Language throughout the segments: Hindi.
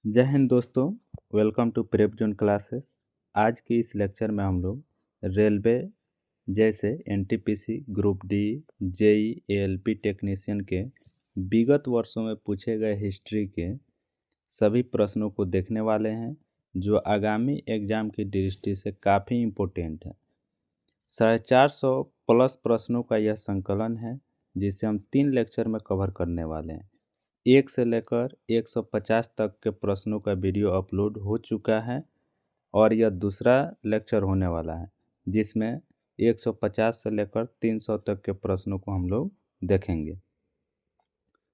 जय हिंद दोस्तों। Welcome to prep zone classes. आज के इस लेक्चर में हम लोग रेलवे जैसे NTPC, group D, JE, ALP technician के विगत वर्षों में पूछे गए हिस्ट्री के सभी प्रश्नों को देखने वाले हैं, जो आगामी एग्जाम की दृष्टि से काफ़ी इम्पोर्टेंट है। 450 प्लस प्रश्नों का यह संकलन है, जिसे हम 3 लेक्चर में कवर करने वाले हैं। 1 से लेकर 150 तक के प्रश्नों का वीडियो अपलोड हो चुका है और यह दूसरा लेक्चर होने वाला है, जिसमें 150 से लेकर 300 तक के प्रश्नों को हम लोग देखेंगे।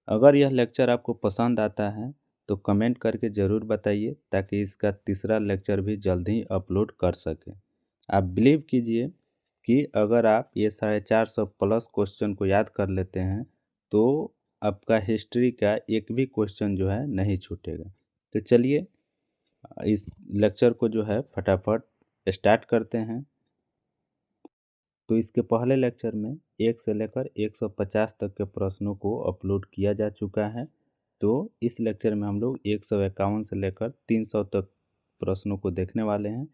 अगर यह लेक्चर आपको पसंद आता है तो कमेंट करके ज़रूर बताइए, ताकि इसका तीसरा लेक्चर भी जल्द ही अपलोड कर सकें। आप बिलीव कीजिए कि अगर आप ये 450 प्लस क्वेश्चन को याद कर लेते हैं तो आपका हिस्ट्री का एक भी क्वेश्चन जो है नहीं छूटेगा। तो चलिए इस लेक्चर को जो है फटाफट स्टार्ट करते हैं। तो इसके पहले लेक्चर में 1 से लेकर 150 तक के प्रश्नों को अपलोड किया जा चुका है। तो इस लेक्चर में हम लोग 151 से लेकर 300 तक प्रश्नों को देखने वाले हैं।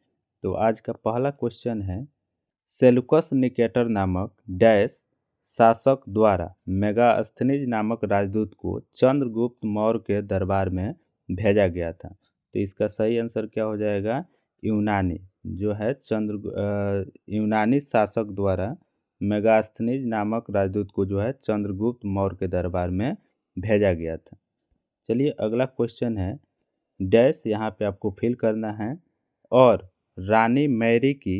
तो आज का पहला क्वेश्चन है, सेल्यूकस निकेटर नामक डैश शासक द्वारा मेगास्थनीज नामक राजदूत को चंद्रगुप्त मौर्य के दरबार में भेजा गया था। तो इसका सही आंसर क्या हो जाएगा? यूनानी जो है यूनानी शासक द्वारा मेगास्थनीज नामक राजदूत को जो है चंद्रगुप्त मौर्य के दरबार में भेजा गया था। चलिए अगला क्वेश्चन है, डैश यहाँ पे आपको फिल करना है। और रानी मैरी की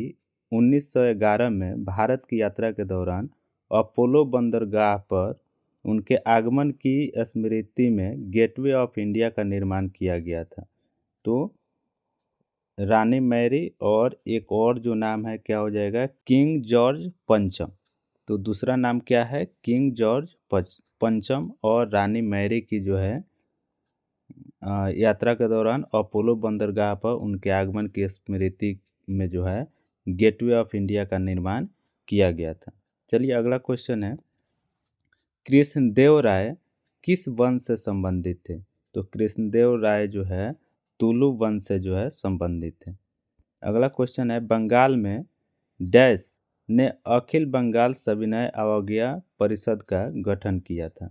1911 में भारत की यात्रा के दौरान अपोलो बंदरगाह पर उनके आगमन की स्मृति में गेटवे ऑफ इंडिया का निर्माण किया गया था। तो रानी मैरी और एक और जो नाम है क्या हो जाएगा? किंग जॉर्ज पंचम। तो दूसरा नाम क्या है? किंग जॉर्ज पंचम और रानी मैरी की जो है यात्रा के दौरान अपोलो बंदरगाह पर उनके आगमन की स्मृति में जो है गेटवे ऑफ इंडिया का निर्माण किया गया था। चलिए अगला क्वेश्चन है, कृष्णदेव राय किस वंश से संबंधित थे? तो कृष्णदेव राय जो है तुलु वंश से जो है संबंधित थे। अगला क्वेश्चन है, बंगाल में डैश ने अखिल बंगाल सविनय अवज्ञा परिषद का गठन किया था।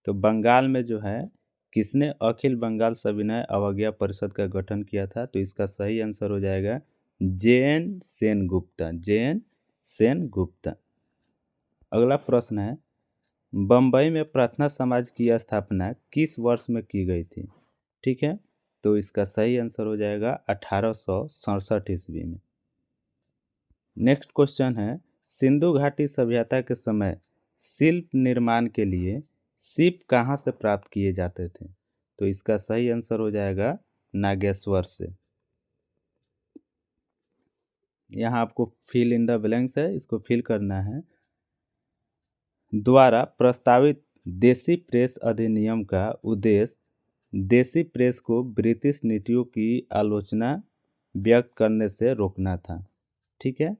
तो बंगाल में जो है किसने अखिल बंगाल सविनय अवज्ञा परिषद का गठन किया था? तो इसका सही आंसर हो जाएगा जे.एन. सेनगुप्ता। जे.एन. सेनगुप्ता। अगला प्रश्न है, बम्बई में प्रार्थना समाज की स्थापना किस वर्ष में की गई थी? ठीक है, तो इसका सही आंसर हो जाएगा 1867 ईस्वी में। नेक्स्ट क्वेश्चन है, सिंधु घाटी सभ्यता के समय शिल्प निर्माण के लिए सीप कहाँ से प्राप्त किए जाते थे? तो इसका सही आंसर हो जाएगा नागेश्वर से। यहाँ आपको फिल इन द ब्लैंक्स है, इसको फिल करना है। द्वारा प्रस्तावित देसी प्रेस अधिनियम का उद्देश्य देसी प्रेस को ब्रिटिश नीतियों की आलोचना व्यक्त करने से रोकना था। ठीक है,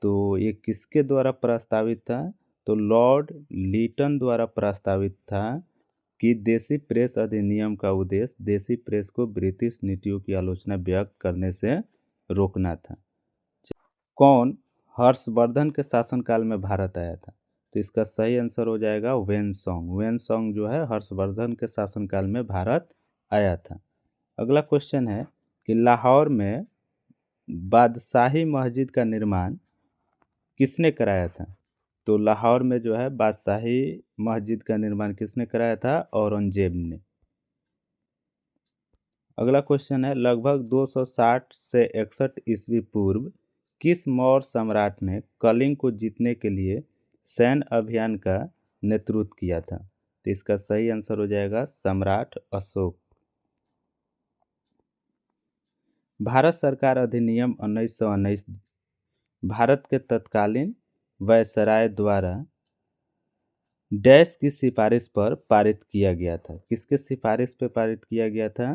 तो ये किसके द्वारा प्रस्तावित था? तो लॉर्ड लीटन द्वारा प्रस्तावित था कि देसी प्रेस अधिनियम का उद्देश्य देसी प्रेस को ब्रिटिश नीतियों की आलोचना व्यक्त करने से रोकना था। कौन हर्षवर्धन के शासनकाल में भारत आया था? तो इसका सही आंसर हो जाएगा वेनसोंग। वेनसोंग जो है हर्षवर्धन के शासनकाल में भारत आया था। अगला क्वेश्चन है कि लाहौर में बादशाही मस्जिद का निर्माण किसने कराया था? तो लाहौर में जो है बादशाही मस्जिद का निर्माण किसने कराया था? औरंगजेब ने। अगला क्वेश्चन है, लगभग 260 से 61 ईस्वी पूर्व किस मौर्य सम्राट ने कलिंग को जीतने के लिए सैन्य अभियान का नेतृत्व किया था? तो इसका सही आंसर हो जाएगा सम्राट अशोक। भारत सरकार अधिनियम 1919 भारत के तत्कालीन वायसराय द्वारा डैश की सिफारिश पर पारित किया गया था। किसके सिफारिश पे पारित किया गया था?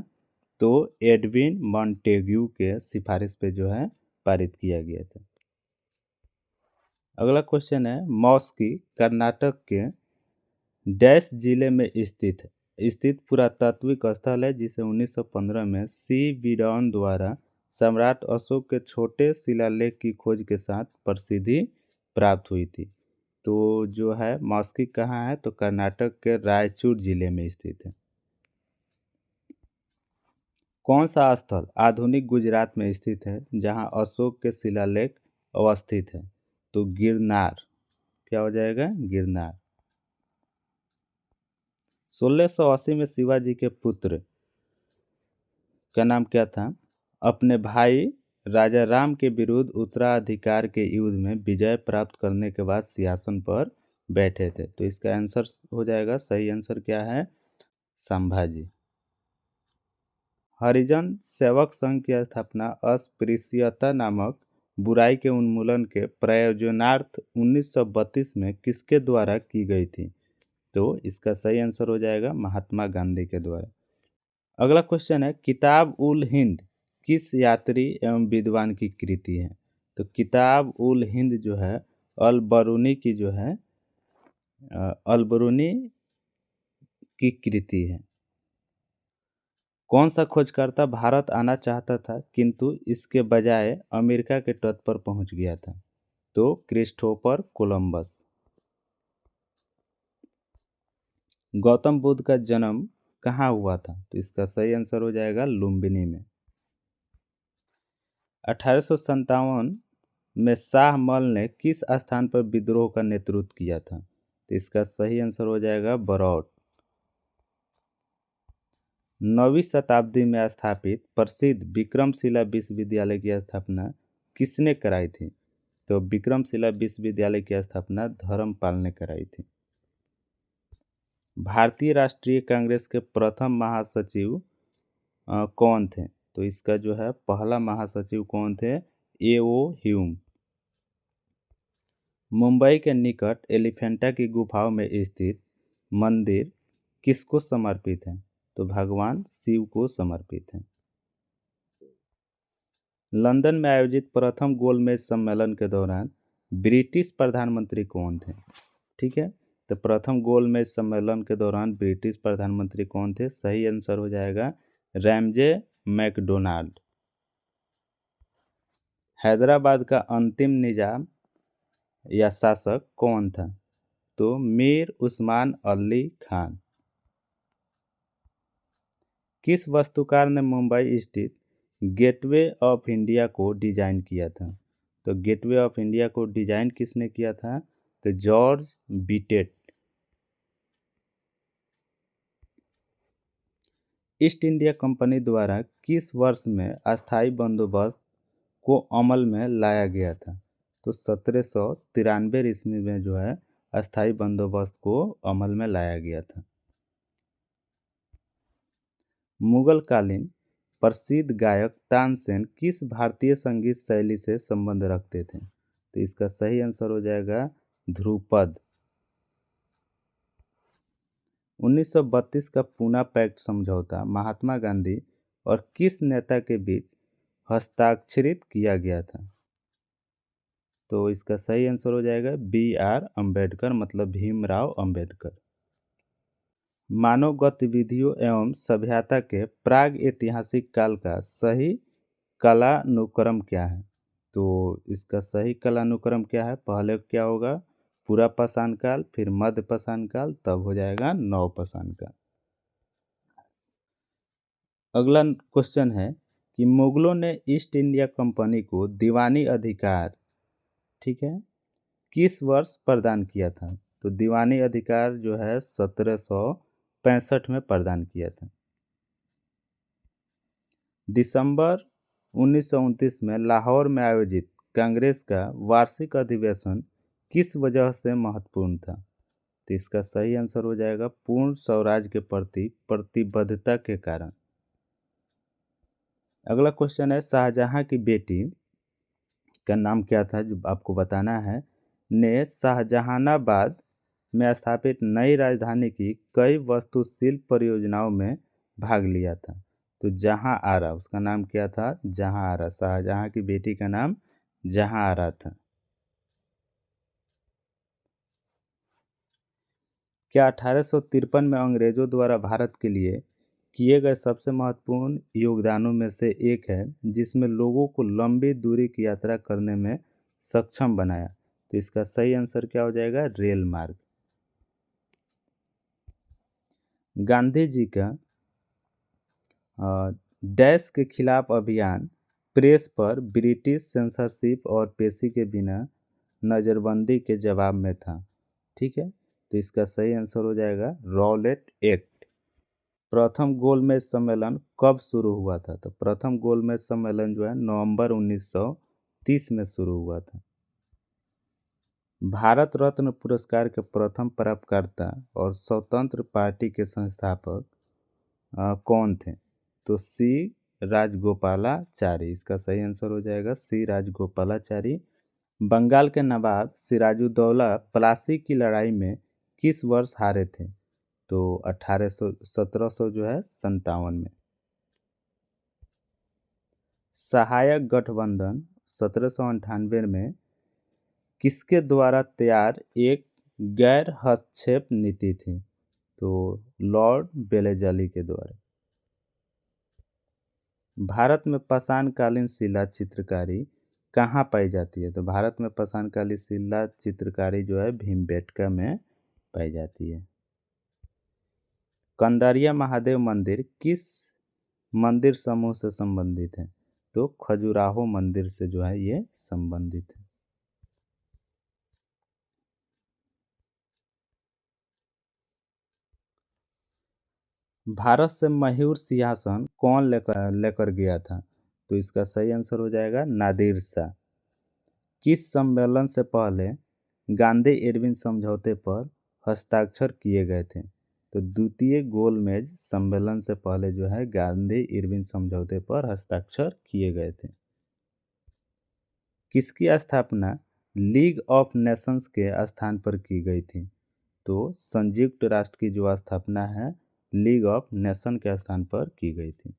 तो एडविन मॉन्टेग्यू के सिफारिश पे जो है पारित किया गया था। अगला क्वेश्चन है, मॉस्की कर्नाटक के डैश जिले में स्थित है? स्थित पुरातात्विक स्थल है जिसे 1915 में सी वीडॉन द्वारा सम्राट अशोक के छोटे शिलालेख की खोज के साथ प्रसिद्धि प्राप्त हुई थी। तो जो है मॉस्की कहाँ है, तो कर्नाटक के रायचूर जिले में स्थित है। कौन सा स्थल आधुनिक गुजरात में स्थित है जहां अशोक के शिलालेख अवस्थित है, तो गिरनार। क्या हो जाएगा, गिरनार। 1680 में शिवाजी के पुत्र का नाम क्या था, अपने भाई राजा राम के विरुद्ध उत्तराधिकार के युद्ध में विजय प्राप्त करने के बाद सिंहासन पर बैठे थे। तो इसका आंसर हो जाएगा, सही आंसर क्या है, संभाजी। हरिजन सेवक संघ की स्थापना अस्पृश्यता नामक बुराई के उन्मूलन के प्रयोजनार्थ 1932 में किसके द्वारा की गई थी, तो इसका सही आंसर हो जाएगा महात्मा गांधी के द्वारा। अगला क्वेश्चन है, किताब उल हिंद किस यात्री एवं विद्वान की कृति है, तो किताब उल हिंद जो है अल बरूनी की जो है अल बरूनी की कृति है। कौन सा खोजकर्ता भारत आना चाहता था किंतु इसके बजाय अमेरिका के तट पर पहुंच गया था, तो क्रिस्टोफर कोलंबस। गौतम बुद्ध का जन्म कहाँ हुआ था, तो इसका सही आंसर हो जाएगा लुम्बिनी में। 1857 में शाहमल ने किस स्थान पर विद्रोह का नेतृत्व किया था, तो इसका सही आंसर हो जाएगा बरौट। 9वीं शताब्दी में स्थापित प्रसिद्ध विक्रमशिला विश्वविद्यालय की स्थापना किसने कराई थी, तो विक्रमशिला विश्वविद्यालय की स्थापना धर्मपाल ने कराई थी। भारतीय राष्ट्रीय कांग्रेस के प्रथम महासचिव कौन थे, तो इसका जो है पहला महासचिव कौन थे, ए.ओ. ह्यूम। मुंबई के निकट एलिफेंटा की गुफाओं में स्थित मंदिर किसको समर्पित है, तो भगवान शिव को समर्पित है। लंदन में आयोजित प्रथम गोलमेज सम्मेलन के दौरान ब्रिटिश प्रधानमंत्री कौन थे, ठीक है, तो प्रथम गोलमेज सम्मेलन के दौरान ब्रिटिश प्रधानमंत्री कौन थे, सही आंसर हो जाएगा रैमजे मैकडोनाल्ड। हैदराबाद का अंतिम निजाम या शासक कौन था, तो मीर उस्मान अली खान। किस वास्तुकार ने मुंबई स्थित गेटवे ऑफ इंडिया को डिजाइन किया था, तो गेटवे ऑफ इंडिया को डिजाइन किसने किया था, तो जॉर्ज बीटेट। ईस्ट इंडिया कंपनी द्वारा किस वर्ष में अस्थाई बंदोबस्त को अमल में लाया गया था, तो 1793 ईस्वी में जो है अस्थाई बंदोबस्त को अमल में लाया गया था। मुगल कालीन प्रसिद्ध गायक तानसेन किस भारतीय संगीत शैली से संबंध रखते थे, तो इसका सही आंसर हो जाएगा ध्रुपद। 1932 का पूना पैक्ट समझौता महात्मा गांधी और किस नेता के बीच हस्ताक्षरित किया गया था, तो इसका सही आंसर हो जाएगा B.R. अम्बेडकर, मतलब भीमराव अम्बेडकर। मानव गतिविधियों एवं सभ्यता के प्राग ऐतिहासिक काल का सही कालानुक्रम क्या है, तो इसका सही कालानुक्रम क्या है, पहले क्या होगा पूरा पाषाण काल, फिर मध्य पाषाण काल, तब हो जाएगा नव पाषाण काल। अगला क्वेश्चन है कि मुगलों ने ईस्ट इंडिया कंपनी को दीवानी अधिकार, ठीक है, किस वर्ष प्रदान किया था, तो दीवानी अधिकार जो है 1765 में प्रदान किया था। दिसंबर 1929 में लाहौर में आयोजित कांग्रेस का वार्षिक अधिवेशन किस वजह से महत्वपूर्ण था, तो इसका सही आंसर हो जाएगा पूर्ण स्वराज के प्रति प्रतिबद्धता के कारण। अगला क्वेश्चन है, शाहजहां की बेटी का नाम क्या था, जो आपको बताना है, ने शाहजहानाबाद में स्थापित नई राजधानी की कई वास्तुशिल्प परियोजनाओं में भाग लिया था, तो जहां आरा, उसका नाम क्या था, जहां आरा। शाहजहां की बेटी का नाम जहां आरा था। क्या 1853 में अंग्रेजों द्वारा भारत के लिए किए गए सबसे महत्वपूर्ण योगदानों में से एक है, जिसमें लोगों को लंबी दूरी की यात्रा करने में सक्षम बनाया? तो इसका सही आंसर क्या हो जाएगा? रेल मार्ग। गांधी जी का डैश के खिलाफ अभियान प्रेस पर ब्रिटिश सेंसरशिप और पेशी के बिना नज़रबंदी के जवाब में था। ठीक है, तो इसका सही आंसर हो जाएगा रॉलेट एक्ट। प्रथम गोलमेज सम्मेलन कब शुरू हुआ था? तो प्रथम गोलमेज सम्मेलन जो है नवंबर 1930 में शुरू हुआ था। भारत रत्न पुरस्कार के प्रथम प्राप्तकर्ता और स्वतंत्र पार्टी के संस्थापक कौन थे? तो सी राजगोपालाचारी। इसका सही आंसर हो जाएगा सी राजगोपालाचारी। बंगाल के नवाब सिराजुद्दौला प्लासी की लड़ाई में किस वर्ष हारे थे? तो 1700 जो है 57 में। सहायक गठबंधन 1798 में किसके द्वारा तैयार एक गैर हस्तक्षेप नीति थी? तो लॉर्ड बेलेजली के द्वारा। भारत में पाषाणकालीन शिला चित्रकारी कहाँ पाई जाती है? तो भारत में पाषाणकालीन शिला चित्रकारी जो है भीमबेटका में पाई जाती है। कंदारिया महादेव मंदिर किस मंदिर समूह से संबंधित है? तो खजुराहो मंदिर से जो है ये संबंधित है। भारत से मयूर सिंहासन कौन लेकर लेकर गया था? तो इसका सही आंसर हो जाएगा नादिर शाह। किस सम्मेलन से पहले गांधी इरविन समझौते पर हस्ताक्षर किए गए थे? तो द्वितीय गोलमेज सम्मेलन से पहले जो है गांधी इरविन समझौते पर हस्ताक्षर किए गए थे। किसकी स्थापना लीग ऑफ नेशंस के स्थान पर की गई थी? तो संयुक्त राष्ट्र की जो स्थापना है लीग ऑफ नेशन के स्थान पर की गई थी।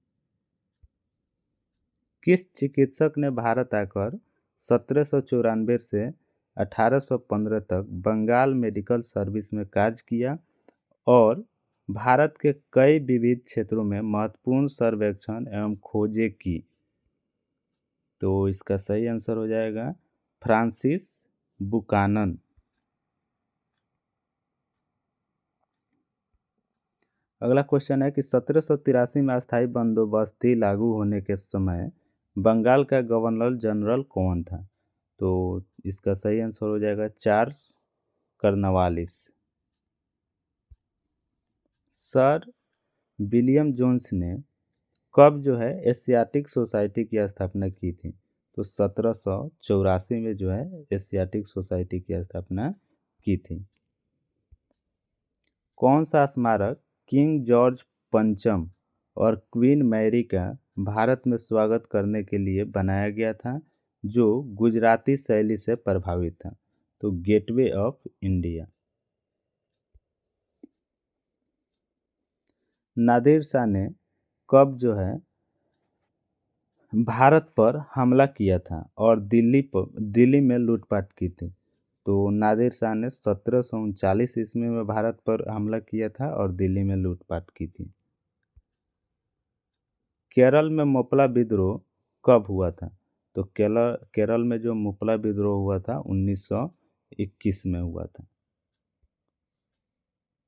किस चिकित्सक ने भारत आकर 1794 से 1815 तक बंगाल मेडिकल सर्विस में कार्य किया और भारत के कई विविध क्षेत्रों में महत्वपूर्ण सर्वेक्षण एवं खोजें की? तो इसका सही आंसर हो जाएगा फ्रांसिस बुकानन। अगला क्वेश्चन है कि 1783 में अस्थायी बंदोबस्ती लागू होने के समय बंगाल का गवर्नर जनरल कौन था? तो इसका सही आंसर हो जाएगा Charles Cornwallis. Sir William Jones ने कब जो है एशियाटिक सोसाइटी की स्थापना की थी? तो 1784 में जो है एशियाटिक सोसाइटी की स्थापना की थी। कौन सा स्मारक किंग जॉर्ज पंचम और क्वीन मैरी का भारत में स्वागत करने के लिए बनाया गया था, जो गुजराती शैली से प्रभावित था? तो gateway of India. Nadir Shah ने कब जो है भारत पर हमला किया था और दिल्ली में लूटपाट की थी? तो नादिर शाह ने 1739 ईस्वी में भारत पर हमला किया था और दिल्ली में लूटपाट की थी। केरल में मुपला विद्रोह कब हुआ था? तो केरल में जो मुपला विद्रोह हुआ था 1921 में हुआ था।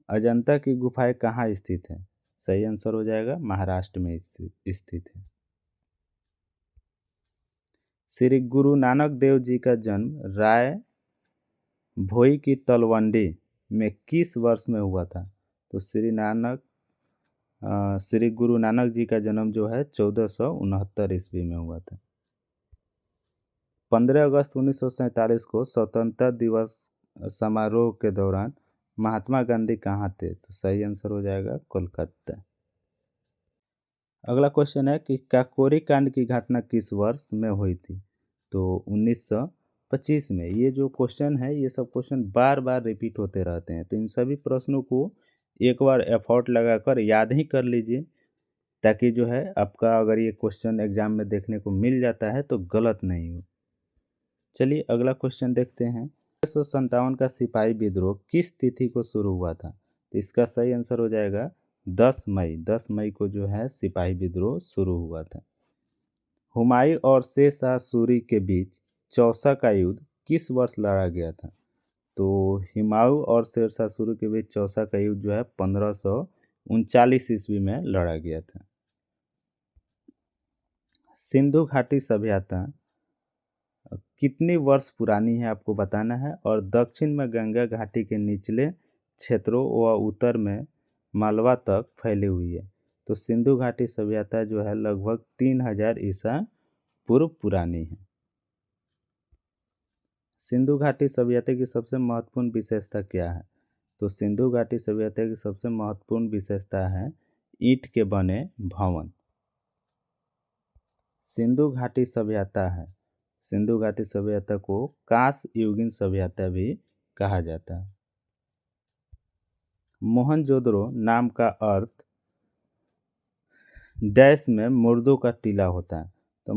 अजंता की गुफाएं कहाँ स्थित है? सही आंसर हो जाएगा महाराष्ट्र में स्थित है। श्री गुरु नानक देव जी का जन्म राय भोई की तलवंडी में किस वर्ष में हुआ था? तो श्री गुरु नानक जी का जन्म जो है 1469 ईस्वी में हुआ था। 15 अगस्त 1947 को स्वतंत्रता दिवस समारोह के दौरान महात्मा गांधी कहाँ थे? तो सही आंसर हो जाएगा कोलकाता। अगला क्वेश्चन है कि काकोरी कांड की घटना किस वर्ष में हुई थी? तो 1925 में। ये जो क्वेश्चन है ये सब क्वेश्चन बार बार रिपीट होते रहते हैं, तो इन सभी प्रश्नों को एक बार एफर्ट लगाकर याद ही कर लीजिए, ताकि जो है आपका अगर ये क्वेश्चन एग्जाम में देखने को मिल जाता है तो गलत नहीं हो। चलिए अगला क्वेश्चन देखते हैं। 1957 का सिपाही विद्रोह किस तिथि को शुरू हुआ था? तो इसका सही आंसर हो जाएगा 10 मई को जो है सिपाही विद्रोह शुरू हुआ था। हुमायूं और शेर शाह सूरी के बीच चौसा का युद्ध किस वर्ष लड़ा गया था? तो हुमायूं और शेर शाह सूरी के बीच चौसा का युद्ध जो है 1539 ईस्वी में लड़ा गया था। सिंधु घाटी सभ्यता कितनी वर्ष पुरानी है आपको बताना है, और दक्षिण में गंगा घाटी के निचले क्षेत्रों व उत्तर में मालवा तक फैली हुई है। तो सिंधु घाटी सभ्यता जो है लगभग 3000 ईसा पूर्व पुरानी है। सिंधु घाटी सभ्यता की सबसे महत्वपूर्ण विशेषता क्या है? तो सिंधु घाटी सभ्यता की सबसे महत्वपूर्ण विशेषता है ईंट के बने भवन। सिंधु घाटी सभ्यता है, सिंधु घाटी सभ्यता को कांस्य युगीन सभ्यता भी कहा जाता है। मोहनजोदड़ो नाम का अर्थ डैश में मुर्दों का टीला होता है। तो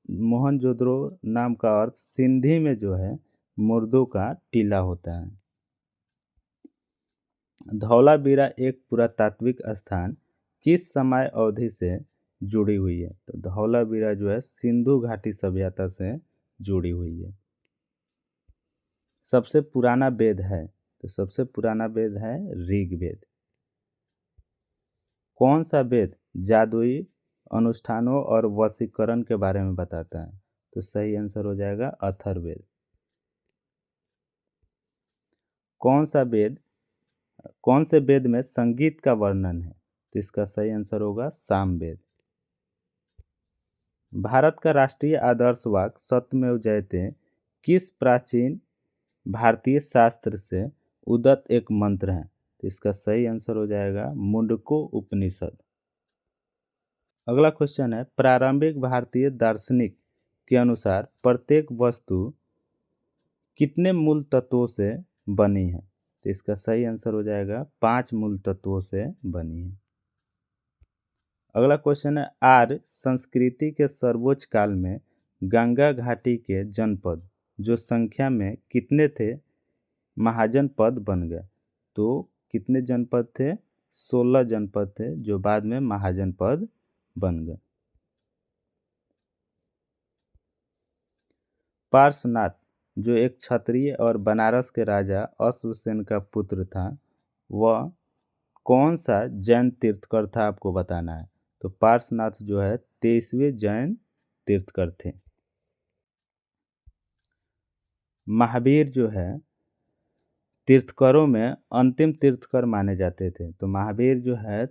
मोहनजोदड़ो नाम का अर्थ सिंधी में जो है मुर्दों का टीला होता है। धौलावीरा एक पुरातात्विक स्थान किस समय अवधि से जुड़ी हुई है? तो धौलावीरा जो है सिंधु घाटी सभ्यता से जुड़ी हुई है। सबसे पुराना वेद है, तो सबसे पुराना वेद है ऋग्वेद। कौन सा वेद जादुई अनुष्ठानों और वशीकरण के बारे में बताता है? तो सही आंसर हो जाएगा अथर्ववेद। कौन से वेद में संगीत का वर्णन है? तो इसका सही आंसर होगा सामवेद। भारत का राष्ट्रीय आदर्श वाक्य सत्यमेव जयते किस प्राचीन भारतीय शास्त्र से उदत एक मंत्र है? तो इसका सही आंसर हो जाएगा मुंडको उपनिषद। अगला क्वेश्चन है, प्रारंभिक भारतीय दार्शनिक के अनुसार प्रत्येक वस्तु कितने मूल तत्वों से बनी है? तो इसका सही आंसर हो जाएगा 5 मूल तत्वों से बनी है। अगला क्वेश्चन है, आर्य संस्कृति के सर्वोच्च काल में गंगा घाटी के जनपद जो संख्या में कितने थे महाजनपद बन गए? तो कितने जनपद थे? 16 जनपद थे जो बाद में महाजनपद बन गए। पार्श्वनाथ जो एक क्षत्रिय और बनारस के राजा अश्वसेन का पुत्र था, वह कौन सा जैन तीर्थकर था आपको बताना है। तो पार्श्वनाथ जो है 23वें जैन तीर्थकर थे। महावीर जो है तीर्थकरों में अंतिम तीर्थकर माने जाते थे। तो महावीर जो है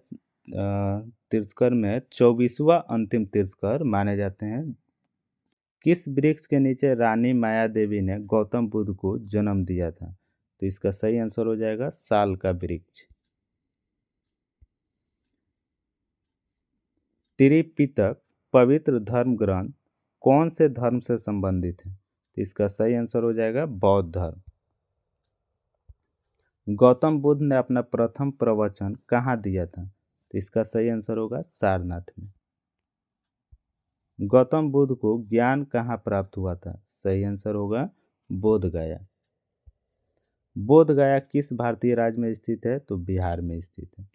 तीर्थकर में 24वां अंतिम तीर्थकर माने जाते हैं। किस वृक्ष के नीचे रानी माया देवी ने गौतम बुद्ध को जन्म दिया था? तो इसका सही आंसर हो जाएगा साल का वृक्ष। त्रिपिटक पवित्र धर्म ग्रंथ कौन से धर्म से संबंधित है? तो इसका सही आंसर हो जाएगा बौद्ध धर्म। गौतम बुद्ध ने अपना प्रथम प्रवचन कहाँ दिया था? तो इसका सही आंसर होगा सारनाथ में। गौतम बुद्ध को ज्ञान कहाँ प्राप्त हुआ था? सही आंसर होगा बोधगया। बोधगया किस भारतीय राज्य में स्थित है? तो बिहार में स्थित है।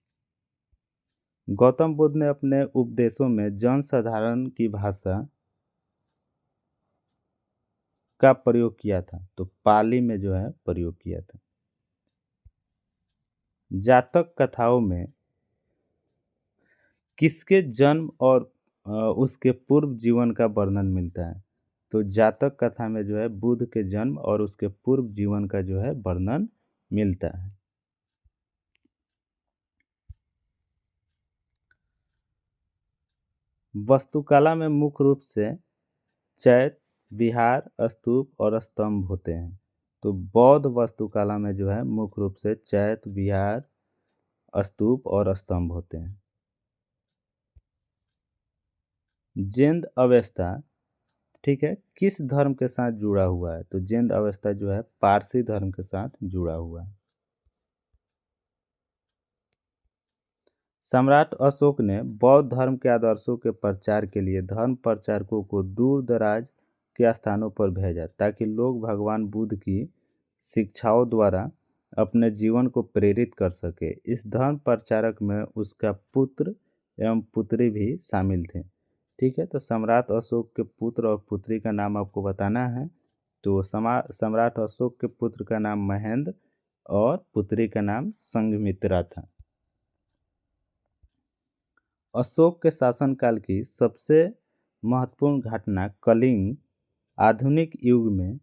गौतम बुद्ध ने अपने उपदेशों में जनसाधारण की भाषा का प्रयोग किया था? तो पाली में जो है प्रयोग किया था। जातक कथाओं में किसके जन्म और उसके पूर्व जीवन का वर्णन मिलता है? तो जातक कथा में जो है बुद्ध के जन्म और उसके पूर्व जीवन का जो है वर्णन मिलता है। वास्तुकला में मुख्य रूप से चैत्य, विहार, स्तूप और स्तंभ होते हैं। तो बौद्ध वास्तुकला में जो है मुख्य रूप से चैत्य, विहार, स्तूप और स्तंभ होते हैं। जैन अवस्था ठीक है किस धर्म के साथ जुड़ा हुआ है? तो जैन अवस्था जो है पारसी धर्म के साथ जुड़ा हुआ है। सम्राट अशोक ने बौद्ध धर्म के आदर्शों के प्रचार के लिए धर्म प्रचारकों को दूर दराज के स्थानों पर भेजा ताकि लोग भगवान बुद्ध की शिक्षाओं द्वारा अपने जीवन को प्रेरित कर सके। इस धर्म प्रचारक में उसका पुत्र एवं पुत्री भी शामिल थे। ठीक है, तो सम्राट अशोक के पुत्र और पुत्री का नाम आपको बताना है। तो सम्राट अशोक के पुत्र का नाम महेंद्र और पुत्री का नाम संघमित्रा था। अशोक के शासनकाल की सबसे महत्वपूर्ण घटना कलिंग आधुनिक युग में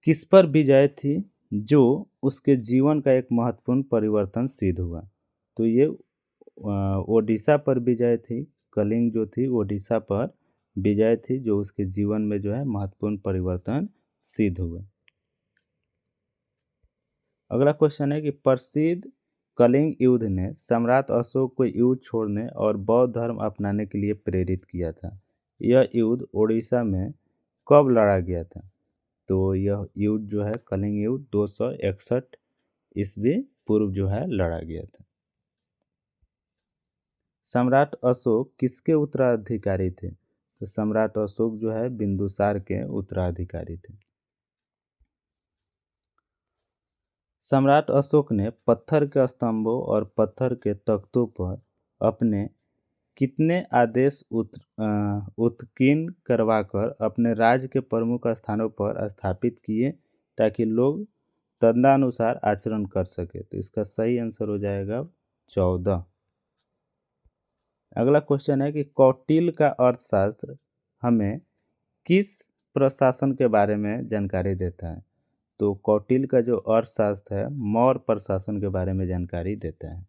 किस पर विजय थी, जो उसके जीवन का एक महत्वपूर्ण परिवर्तन सिद्ध हुआ। तो ये ओडिशा पर विजय थी। कलिंग जो थी ओडिशा पर विजय थी, जो उसके जीवन में जो है महत्वपूर्ण परिवर्तन सिद्ध हुए। अगला क्वेश्चन है कि प्रसिद्ध कलिंग युद्ध ने सम्राट अशोक को युद्ध छोड़ने और बौद्ध धर्म अपनाने के लिए प्रेरित किया था। यह युद्ध ओडिशा में कब लड़ा गया था? तो यह युद्ध जो है कलिंग युद्ध 261 ईस्वी पूर्व जो है लड़ा गया था। सम्राट अशोक किसके उत्तराधिकारी थे? तो सम्राट अशोक जो है बिंदुसार के उत्तराधिकारी थे। सम्राट अशोक ने पत्थर के स्तंभों और पत्थर के तख्तों पर अपने कितने आदेश उत्कीर्ण करवाकर अपने राज्य के प्रमुख स्थानों पर स्थापित किए, ताकि लोग तदनुसार आचरण कर सके? तो इसका सही आंसर हो जाएगा 14। अगला क्वेश्चन है कि कौटिल्य का अर्थशास्त्र हमें किस प्रशासन के बारे में जानकारी देता है? तो कौटिल्य का जो अर्थशास्त्र है मौर्य प्रशासन के बारे में जानकारी देता है।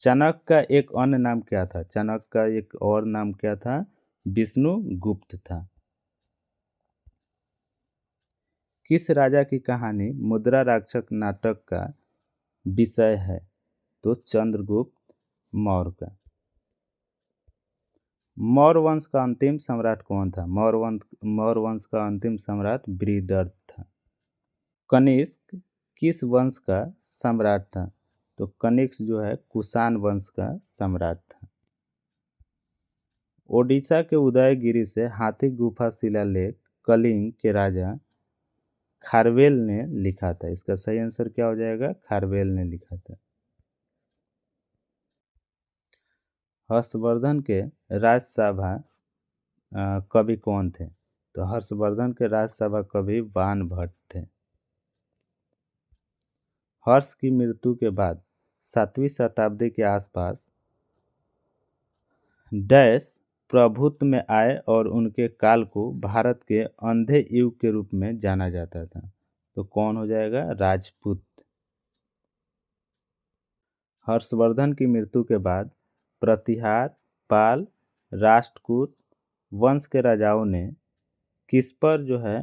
चाणक्य का एक अन्य नाम क्या था? चाणक्य का एक और नाम क्या था? विष्णुगुप्त था। किस राजा की कहानी मुद्रा राक्षस नाटक का विषय है? तो चंद्रगुप्त मौर्य का। मौर्य वंश का अंतिम सम्राट कौन था? मौर्य वंश का अंतिम सम्राट बृहद्रथ था। कनिष्क किस वंश का सम्राट था? तो कनिष्क जो है कुषाण वंश का सम्राट था। ओडिशा के उदयगिरी से हाथी गुफा शिलालेख कलिंग के राजा खारवेल ने लिखा था। इसका सही आंसर क्या हो जाएगा? खारवेल ने लिखा था। हर्षवर्धन के राजसभा कवि कौन थे? तो हर्षवर्धन के राजसभा कवि बाणभट्ट थे। हर्ष की मृत्यु के बाद 7वीं शताब्दी के आसपास डैश प्रभुत्व में आए और उनके काल को भारत के अंधे युग के रूप में जाना जाता था। तो कौन हो जाएगा? राजपूत। हर्षवर्धन की मृत्यु के बाद प्रतिहार, पाल, राष्ट्रकूट वंश के राजाओं ने किस पर जो है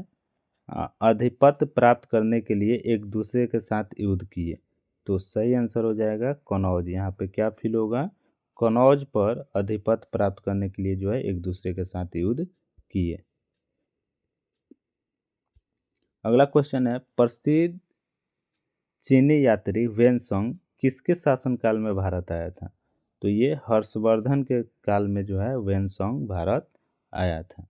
आधिपत्य प्राप्त करने के लिए एक दूसरे के साथ युद्ध किए? तो सही आंसर हो जाएगा कनौज। यहाँ पे क्या फिल होगा? कनौज पर आधिपत्य प्राप्त करने के लिए जो है एक दूसरे के साथ युद्ध किए। अगला क्वेश्चन है प्रसिद्ध चीनी यात्री वेनसंग किसके शासनकाल में भारत आया था? तो ये हर्षवर्धन के काल में जो है वेनसंग भारत आया था।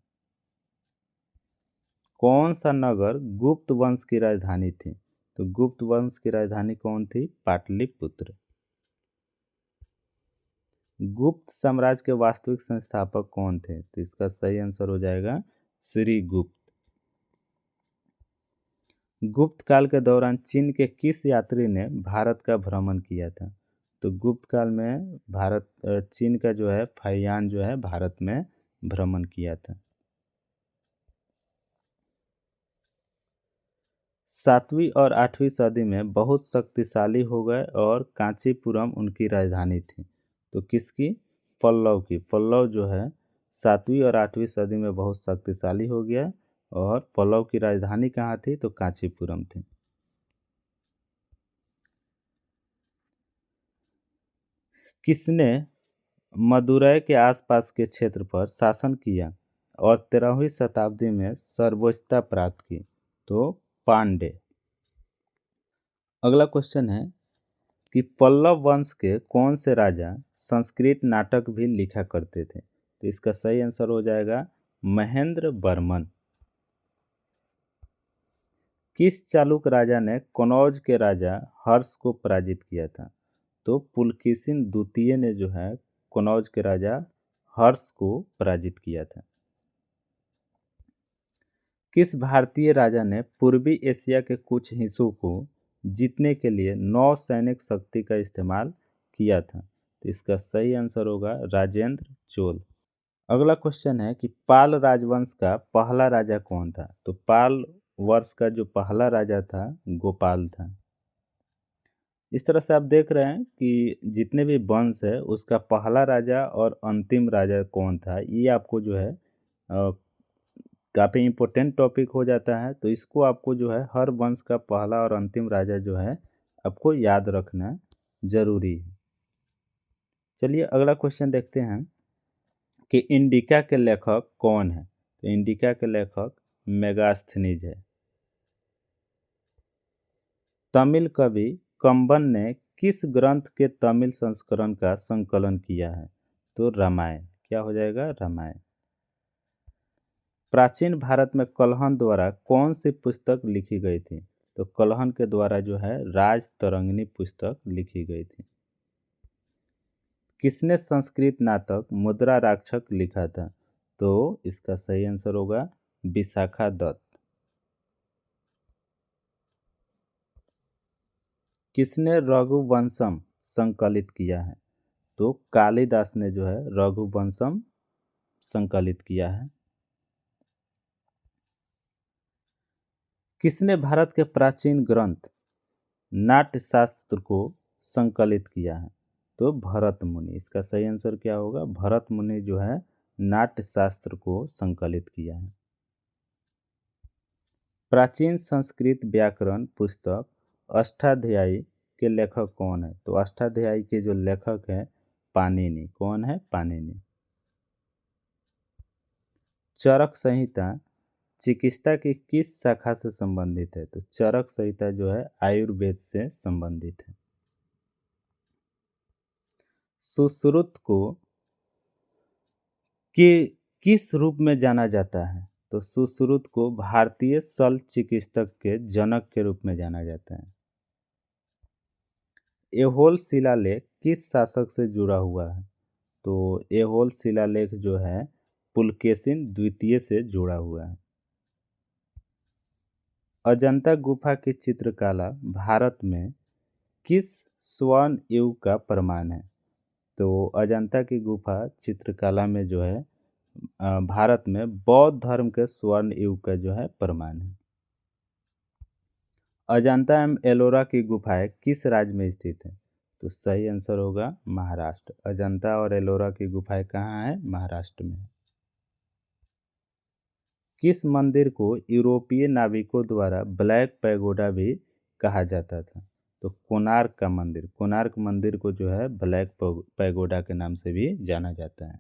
कौन सा नगर गुप्त वंश की राजधानी थी? तो गुप्त वंश की राजधानी कौन थी? पाटलिपुत्र। गुप्त साम्राज्य के वास्तविक संस्थापक कौन थे? तो इसका सही आंसर हो जाएगा श्रीगुप्त। गुप्त काल के दौरान चीन के किस यात्री ने भारत का भ्रमण किया था? तो गुप्त काल में चीन का जो है फाहियान जो है भारत में भ्रमण किया था। 7वीं और 8वीं सदी में बहुत शक्तिशाली हो गए और कांचीपुरम उनकी राजधानी थी। तो किसकी? पल्लव की। पल्लव जो है 7वीं और 8वीं सदी में बहुत शक्तिशाली हो गया और पल्लव की राजधानी कहाँ थी? तो कांचीपुरम थी। किसने मदुरै के आसपास के क्षेत्र पर शासन किया और 13वीं शताब्दी में सर्वोच्चता प्राप्त की? तो पांडे। अगला क्वेश्चन है कि पल्लव वंश के कौन से राजा संस्कृत नाटक भी लिखा करते थे? तो इसका सही आंसर हो जाएगा महेंद्र वर्मन। किस चालुक्य राजा ने कनौज के राजा हर्ष को पराजित किया था? तो पुलकेशिन द्वितीय ने जो है कनौज के राजा हर्ष को पराजित किया था। किस भारतीय राजा ने पूर्वी एशिया के कुछ हिस्सों को जीतने के लिए नौ सैनिक शक्ति का इस्तेमाल किया था? तो इसका सही आंसर होगा राजेंद्र चोल। अगला क्वेश्चन है कि पाल राजवंश का पहला राजा कौन था? तो पाल वर्ष का जो पहला राजा था गोपाल था। इस तरह से आप देख रहे हैं कि जितने भी वंश है उसका पहला राजा और अंतिम राजा कौन था, ये आपको जो है काफ़ी इम्पोर्टेंट टॉपिक हो जाता है। तो इसको आपको जो है हर वंश का पहला और अंतिम राजा जो है आपको याद रखना जरूरी है। चलिए अगला क्वेश्चन देखते हैं कि इंडिका के लेखक कौन है? तो इंडिका के लेखक मेगास्थनीज है। तमिल कवि कंबन ने किस ग्रंथ के तमिल संस्करण का संकलन किया है? तो रामायण। क्या हो जाएगा? रामायण। प्राचीन भारत में कल्हण द्वारा कौन सी पुस्तक लिखी गई थी? तो कल्हण के द्वारा जो है राज तरंगिणी पुस्तक लिखी गई थी। किसने संस्कृत नाटक मुद्रा राक्षक लिखा था? तो इसका सही आंसर होगा विशाखा दत्त। किसने रघुवंशम संकलित किया है? तो कालिदास ने जो है रघुवंशम संकलित किया है। किसने भारत के प्राचीन ग्रंथ नाट्यशास्त्र को संकलित किया है? तो भरत मुनि। इसका सही आंसर क्या होगा? भरत मुनि जो है नाट्यशास्त्र को संकलित किया है। प्राचीन संस्कृत व्याकरण पुस्तक अष्टाध्यायी के लेखक कौन है? तो अष्टाध्यायी के जो लेखक है पाणिनि। कौन है? पाणिनि। चरक संहिता चिकित्सा की किस शाखा से संबंधित है? तो चरक संहिता जो है आयुर्वेद से संबंधित है। सुश्रुत को किस रूप में जाना जाता है? तो सुश्रुत को भारतीय शल्य चिकित्सक के जनक के रूप में जाना जाता है। ऐहोल शिलालेख किस शासक से जुड़ा हुआ है? तो ऐहोल शिलालेख जो है पुलकेशिन द्वितीय से जुड़ा हुआ है। अजंता गुफा की चित्रकला भारत में किस स्वर्ण युग का प्रमाण है? तो अजंता की गुफा चित्रकला में जो है भारत में बौद्ध धर्म के स्वर्ण युग का जो है प्रमाण है। अजंता एवं एलोरा की गुफाएं किस राज्य में स्थित है? तो सही आंसर होगा महाराष्ट्र। अजंता और एलोरा की गुफाएं कहाँ है? महाराष्ट्र में। किस मंदिर को यूरोपीय नाविकों द्वारा ब्लैक पैगोडा भी कहा जाता था? तो कोणार्क का मंदिर। कोणार्क मंदिर को जो है ब्लैक पैगोडा के नाम से भी जाना जाता है।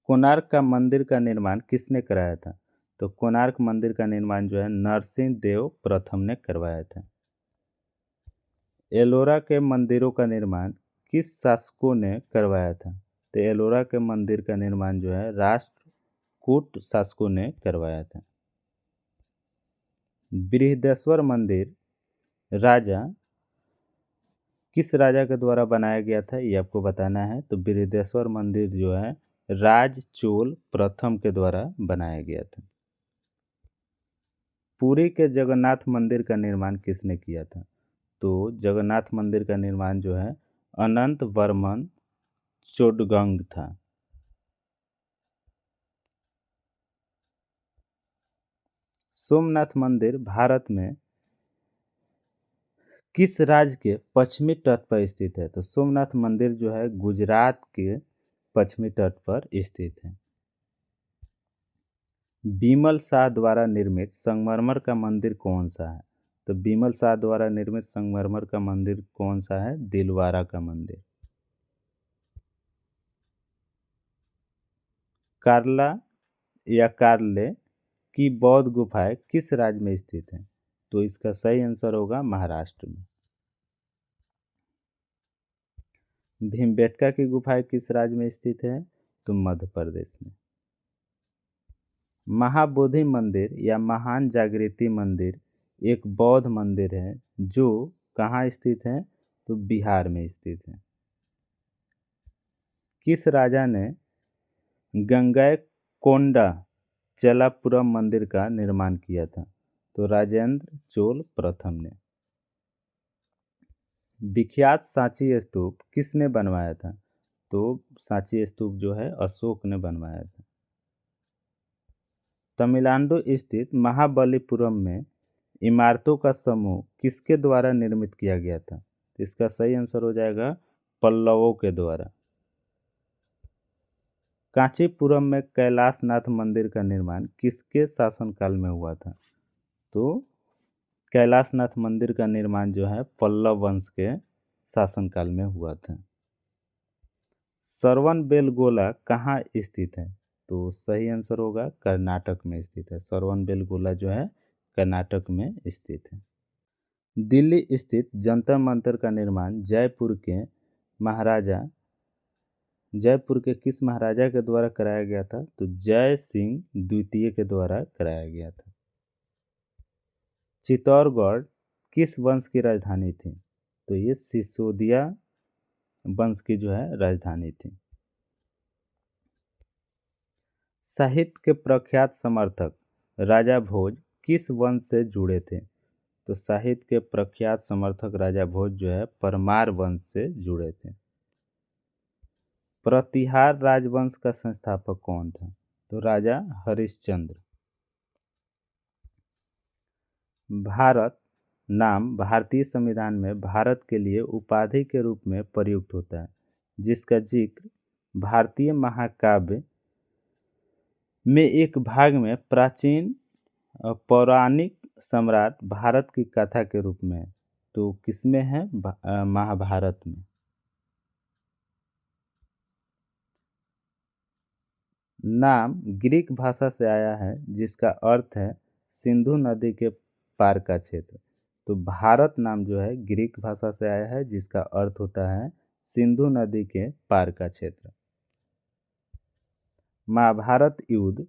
कोणार्क का मंदिर का निर्माण किसने कराया था? तो कोणार्क मंदिर का निर्माण जो है नरसिंह देव प्रथम ने करवाया था। एलोरा के मंदिरों का निर्माण किस शासकों ने करवाया था? तो एलोरा के मंदिर का निर्माण जो है राष्ट्रकूट शासकों ने करवाया था। बृहदेश्वर मंदिर राजा किस राजा के द्वारा बनाया गया था, ये आपको बताना है। तो बृहदेश्वर मंदिर जो है राज चोल प्रथम के द्वारा बनाया गया था। पुरी के जगन्नाथ मंदिर का निर्माण किसने किया था? तो जगन्नाथ मंदिर का निर्माण जो है अनंत वर्मन चोडगंग था। सोमनाथ मंदिर भारत में किस राज्य के पश्चिमी तट पर स्थित है? तो सोमनाथ मंदिर जो है गुजरात के पश्चिमी तट पर स्थित है। बीमल शाह द्वारा निर्मित संगमरमर का मंदिर कौन सा है? तो बीमल शाह द्वारा निर्मित संगमरमर का मंदिर कौन सा है? दिलवारा का मंदिर। कार्ला या कार्ले की बौद्ध गुफाएं किस राज्य में स्थित हैं? तो इसका सही आंसर होगा महाराष्ट्र में। भीमबेटका की गुफाएं किस राज्य में स्थित है? तो मध्य प्रदेश में। महाबोधि मंदिर या महान जागृति मंदिर एक बौद्ध मंदिर है जो कहाँ स्थित है, तो बिहार में स्थित है। किस राजा ने गंगैकोंडा चेलापुरम मंदिर का निर्माण किया था, तो राजेंद्र चोल प्रथम ने। विख्यात सांची स्तूप किसने बनवाया था, तो सांची स्तूप जो है अशोक ने बनवाया था। तमिलनाडु स्थित महाबलीपुरम में इमारतों का समूह किसके द्वारा निर्मित किया गया था, तो इसका सही आंसर हो जाएगा पल्लवों के द्वारा। कांचीपुरम में कैलाशनाथ मंदिर का निर्माण किसके शासनकाल में हुआ था, तो कैलाशनाथ मंदिर का निर्माण जो है पल्लव वंश के शासनकाल में हुआ था। श्रवणबेलगोला कहाँ स्थित है, तो सही आंसर होगा कर्नाटक में स्थित है। श्रवणबेलगोला जो है कर्नाटक में स्थित है। दिल्ली स्थित जंतर मंतर का निर्माण जयपुर के किस महाराजा के द्वारा कराया गया था, तो जय सिंह द्वितीय के द्वारा कराया गया था। चित्तौड़गढ़ किस वंश की राजधानी थी, तो ये सिसोदिया वंश की जो है राजधानी थी। साहित्य के प्रख्यात समर्थक राजा भोज किस वंश से जुड़े थे, तो साहित्य के प्रख्यात समर्थक राजा भोज जो है परमार वंश से जुड़े थे। प्रतिहार राजवंश का संस्थापक कौन था, तो राजा हरिश्चंद्र। भारत नाम भारतीय संविधान में भारत के लिए उपाधि के रूप में प्रयुक्त होता है, जिसका जिक्र भारतीय महाकाव्य में एक भाग में प्राचीन पौराणिक सम्राट भारत की कथा के रूप में है, तो किसमें है, महाभारत में। नाम ग्रीक भाषा से आया है जिसका अर्थ है सिंधु नदी के पार का क्षेत्र, तो भारत नाम जो है ग्रीक भाषा से आया है जिसका अर्थ होता है सिंधु नदी के पार का क्षेत्र। महाभारत युद्ध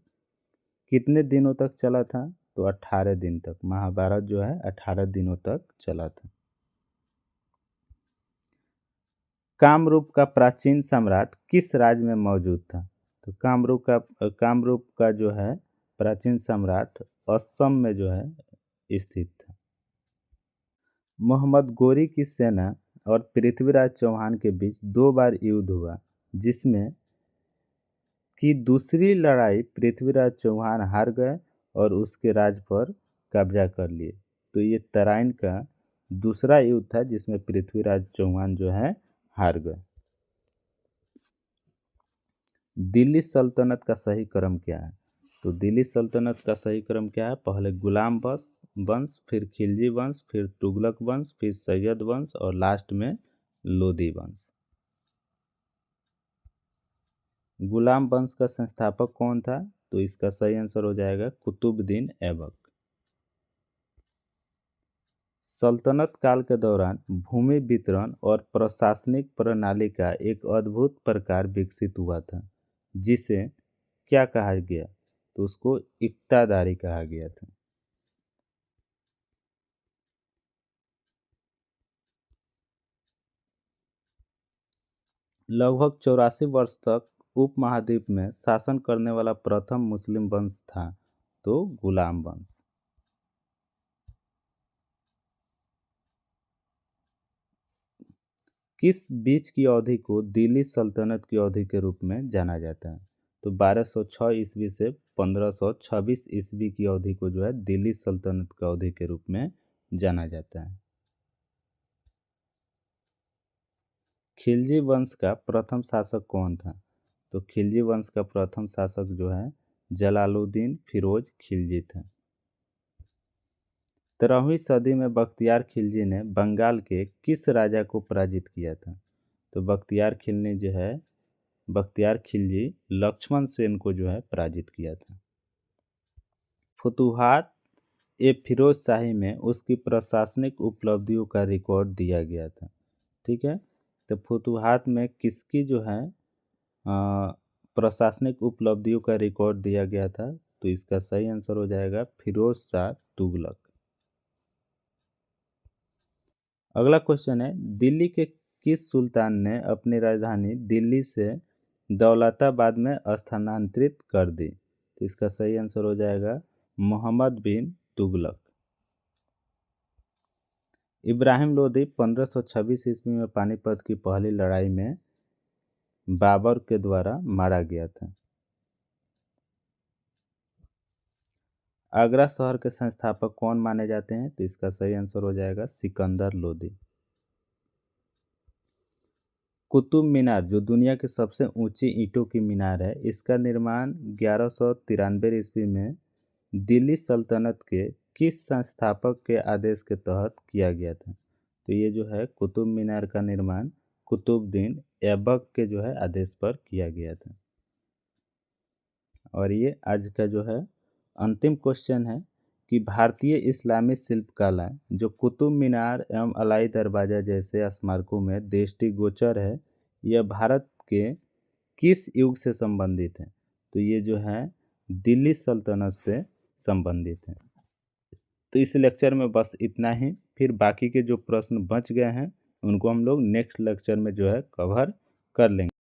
कितने दिनों तक चला था, तो 18 दिन तक महाभारत जो है 18 दिनों तक चला था। कामरूप का प्राचीन सम्राट किस राज्य में मौजूद था, तो कामरूप का जो है प्राचीन सम्राट असम में जो है स्थित था। मोहम्मद गोरी की सेना और पृथ्वीराज चौहान के बीच 2 बार युद्ध हुआ, जिसमें की दूसरी लड़ाई पृथ्वीराज चौहान हार गए और उसके राज पर कब्जा कर लिए, तो ये तराइन का दूसरा युद्ध था जिसमें पृथ्वीराज चौहान जो है हार गए। दिल्ली सल्तनत का सही क्रम क्या है, तो दिल्ली सल्तनत का सही क्रम क्या है, पहले गुलाम वंश, फिर खिलजी वंश, फिर तुगलक वंश, फिर सैयद वंश और लास्ट में लोदी वंश। गुलाम वंश का संस्थापक कौन था, तो इसका सही आंसर हो जाएगा कुतुबुद्दीन ऐबक। सल्तनत काल के दौरान भूमि वितरण और प्रशासनिक प्रणाली का एक अद्भुत प्रकार विकसित हुआ था, जिसे क्या कहा गया, तो उसको इक्तादारी कहा गया था। लगभग 84 वर्ष तक उपमहाद्वीप में शासन करने वाला प्रथम मुस्लिम वंश था, तो गुलाम वंश। किस बीच की अवधि को दिल्ली सल्तनत की अवधि के रूप में जाना जाता है, तो 1206 ईस्वी से 1526 ईस्वी की अवधि को जो है दिल्ली सल्तनत की अवधि के रूप में जाना जाता है। खिलजी वंश का प्रथम शासक कौन था, तो खिलजी वंश का प्रथम शासक जो है जलालुद्दीन फिरोज खिलजी था। 13वीं सदी में बख्तियार खिलजी ने बंगाल के किस राजा को पराजित किया था, तो बख्तियार खिलजी लक्ष्मण सेन को जो है पराजित किया था। फुतुहात ए फिरोज शाही में उसकी प्रशासनिक उपलब्धियों का रिकॉर्ड दिया गया था। ठीक है, तो फुतुहात में किसकी जो है प्रशासनिक उपलब्धियों का रिकॉर्ड दिया गया था? तो इसका सही आंसर हो जाएगा फिरोज शाह तुगलक। अगला क्वेश्चन है, दिल्ली के किस सुल्तान ने अपनी राजधानी दिल्ली से दौलताबाद में स्थानांतरित कर दी? तो इसका सही आंसर हो जाएगा मोहम्मद बिन तुगलक। इब्राहिम लोदी 1526 ईस्वी में पानीपत की पहली लड़ाई में बाबर के द्वारा मारा गया था। आगरा शहर के संस्थापक कौन माने जाते हैं? तो इसका सही आंसर हो जाएगा सिकंदर लोदी। कुतुब मीनार जो दुनिया की सबसे ऊंची ईंटों की मीनार है, इसका निर्माण 1193 ईस्वी में दिल्ली सल्तनत के किस संस्थापक के आदेश के तहत किया गया था? तो ये जो है कुतुब मीनार का निर्माण कुतुबुद्दीन ऐबक के जो है आदेश पर किया गया था। और ये आज का जो है अंतिम क्वेश्चन है कि भारतीय इस्लामी शिल्पकला जो कुतुब मीनार एवं अलाई दरवाजा जैसे स्मारकों में दृष्टिगोचर है, यह भारत के किस युग से संबंधित है? तो ये जो है दिल्ली सल्तनत से संबंधित है। तो इस लेक्चर में बस इतना ही, फिर बाकी के जो प्रश्न बच गए हैं उनको हम लोग नेक्स्ट लेक्चर में जो है कवर कर लेंगे।